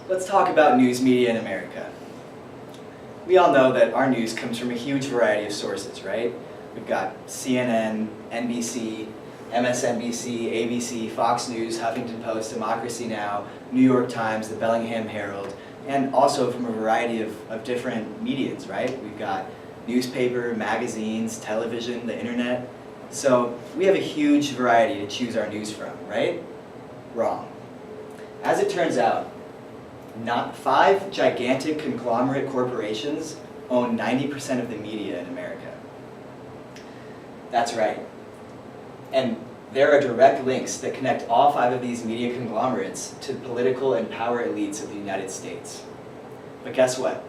Let's talk about news media in America. We all know that our news comes from a huge variety of sources, right? We've got CNN, NBC, MSNBC, ABC, Fox News, Huffington Post, Democracy Now!, New York Times, the Bellingham Herald, and also from a variety of different mediums, right? We've got newspaper, magazines, television, the internet. So we have a huge variety to choose our news from, right? Wrong. As it turns out, not 5 gigantic conglomerate corporations own 90% of the media in America. That's right. And there are direct links that connect all 5 of these media conglomerates to the political and power elites of the United States. But guess what?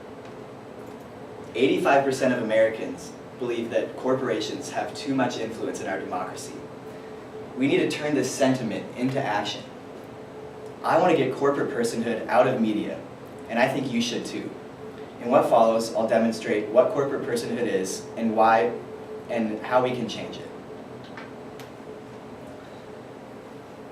85% of Americans believe that corporations have too much influence in our democracy. We need to turn this sentiment into action. I want to get corporate personhood out of media, and I think you should too. In what follows, I'll demonstrate what corporate personhood is and why and how we can change it.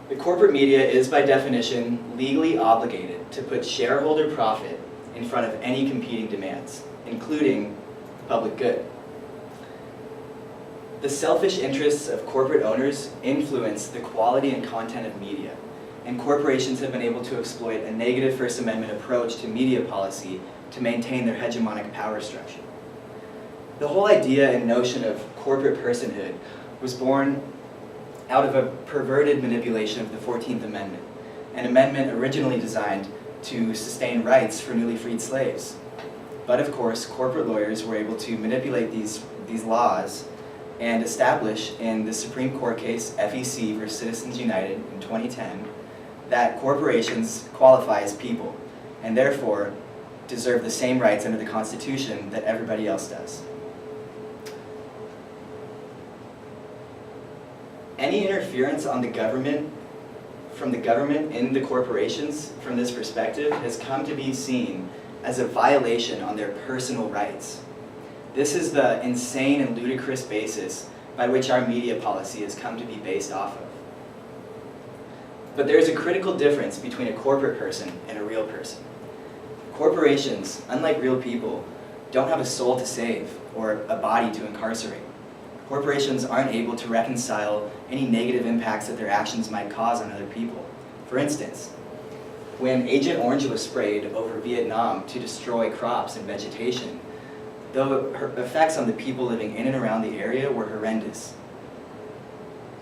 The corporate media is by definition legally obligated to put shareholder profit in front of any competing demands, including the public good. The selfish interests of corporate owners influence the quality and content of media, and corporations have been able to exploit a negative First Amendment approach to media policy to maintain their hegemonic power structure. The whole idea and notion of corporate personhood was born out of a perverted manipulation of the 14th Amendment, an amendment originally designed to sustain rights for newly freed slaves. But of course, corporate lawyers were able to manipulate these laws and establish in the Supreme Court case FEC versus Citizens United in 2010 that corporations qualify as people and therefore deserve the same rights under the Constitution that everybody else does. Any interference on the government, from the government in the corporations from this perspective has come to be seen as a violation on their personal rights. This is the insane and ludicrous basis by which our media policy has come to be based off of. But there is a critical difference between a corporate person and a real person. Corporations, unlike real people, don't have a soul to save or a body to incarcerate. Corporations aren't able to reconcile any negative impacts that their actions might cause on other people. For instance, when Agent Orange was sprayed over Vietnam to destroy crops and vegetation, the effects on the people living in and around the area were horrendous.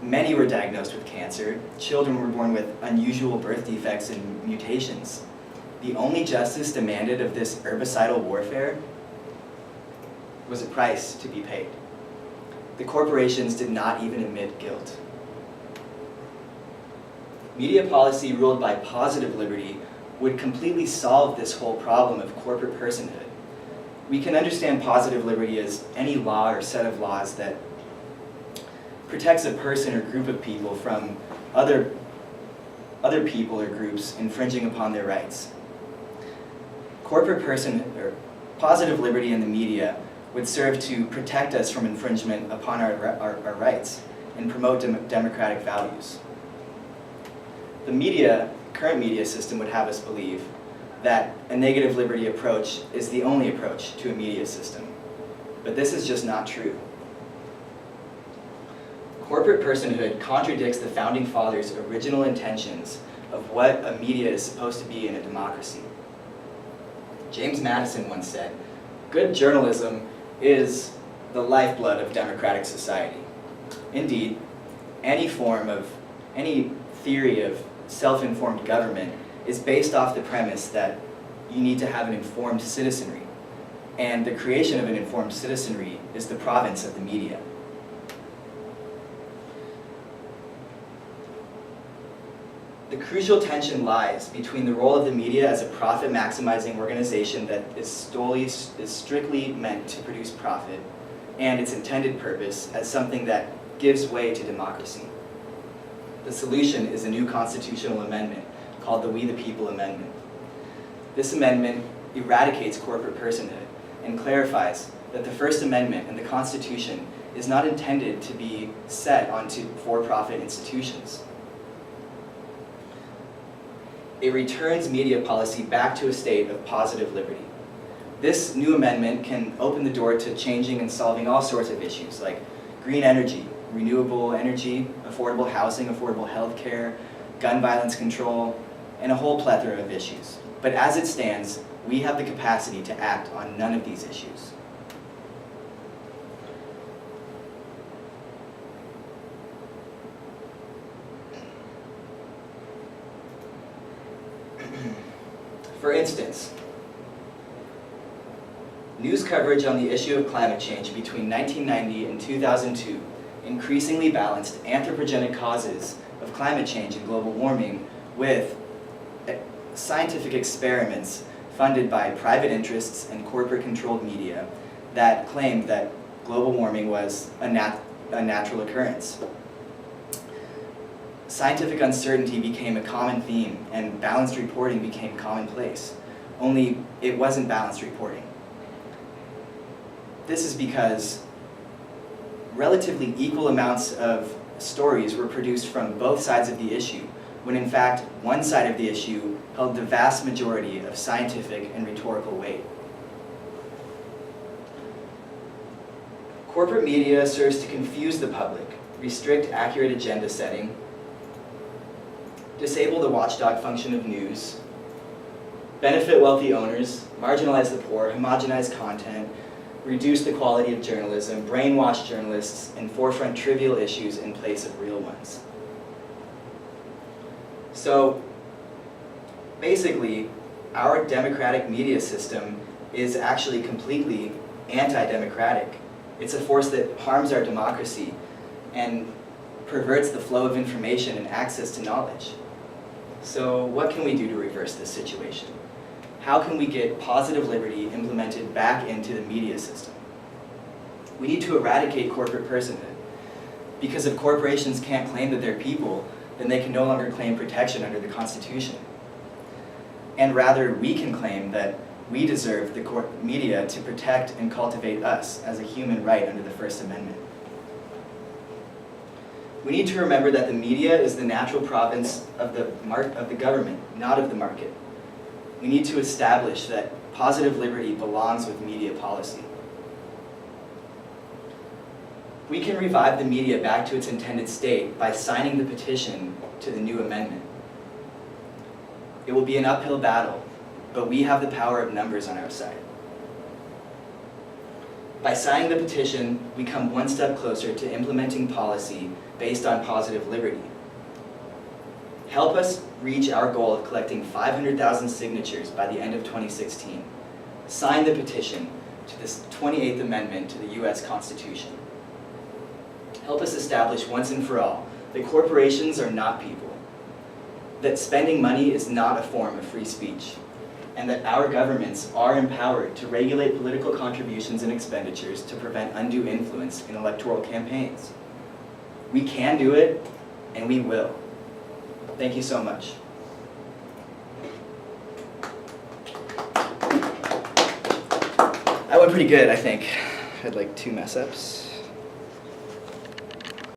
Many were diagnosed with cancer. Children were born with unusual birth defects and mutations. The only justice demanded of this herbicidal warfare was a price to be paid. The corporations did not even admit guilt. Media policy ruled by positive liberty would completely solve this whole problem of corporate personhood. We can understand positive liberty as any law or set of laws that protects a person or group of people from other people or groups infringing upon their rights. Positive liberty in the media would serve to protect us from infringement upon our rights and promote democratic values. The current media system would have us believe that a negative liberty approach is the only approach to a media system. But this is just not true. Corporate personhood contradicts the Founding Fathers' original intentions of what a media is supposed to be in a democracy. James Madison once said, "Good journalism is the lifeblood of democratic society." Indeed, any theory of self-informed government is based off the premise that you need to have an informed citizenry, and the creation of an informed citizenry is the province of the media. The crucial tension lies between the role of the media as a profit-maximizing organization that is strictly meant to produce profit, and its intended purpose as something that gives way to democracy. The solution is a new constitutional amendment called the We the People Amendment. This amendment eradicates corporate personhood and clarifies that the First Amendment and the Constitution is not intended to be set onto for-profit institutions. it returns media policy back to a state of positive liberty. This new amendment can open the door to changing and solving all sorts of issues like green energy, renewable energy, affordable housing, affordable healthcare, gun violence control, and a whole plethora of issues. But as it stands, we have the capacity to act on none of these issues. For instance, news coverage on the issue of climate change between 1990 and 2002 increasingly balanced anthropogenic causes of climate change and global warming with scientific experiments funded by private interests and corporate-controlled media that claimed that global warming was a natural occurrence. Scientific uncertainty became a common theme, and balanced reporting became commonplace. Only it wasn't balanced reporting. This is because relatively equal amounts of stories were produced from both sides of the issue, when in fact one side of the issue held the vast majority of scientific and rhetorical weight. Corporate media serves to confuse the public, restrict accurate agenda setting, disable the watchdog function of news, benefit wealthy owners, marginalize the poor, homogenize content, reduce the quality of journalism, brainwash journalists, and forefront trivial issues in place of real ones. So basically, our democratic media system is actually completely anti-democratic. It's a force that harms our democracy and perverts the flow of information and access to knowledge. So what can we do to reverse this situation? How can we get positive liberty implemented back into the media system? We need to eradicate corporate personhood. Because if corporations can't claim that they're people, then they can no longer claim protection under the Constitution. And rather, we can claim that we deserve the media to protect and cultivate us as a human right under the First Amendment. We need to remember that the media is the natural province of the government, not of the market. We need to establish that positive liberty belongs with media policy. We can revive the media back to its intended state by signing the petition to the new amendment. It will be an uphill battle, but we have the power of numbers on our side. By signing the petition, we come one step closer to implementing policy based on positive liberty. Help us reach our goal of collecting 500,000 signatures by the end of 2016. Sign the petition to this 28th Amendment to the US Constitution. Help us establish once and for all that corporations are not people, that spending money is not a form of free speech, and that our governments are empowered to regulate political contributions and expenditures to prevent undue influence in electoral campaigns. We can do it, and we will. Thank you so much. That went pretty good, I think. I had like 2 mess-ups.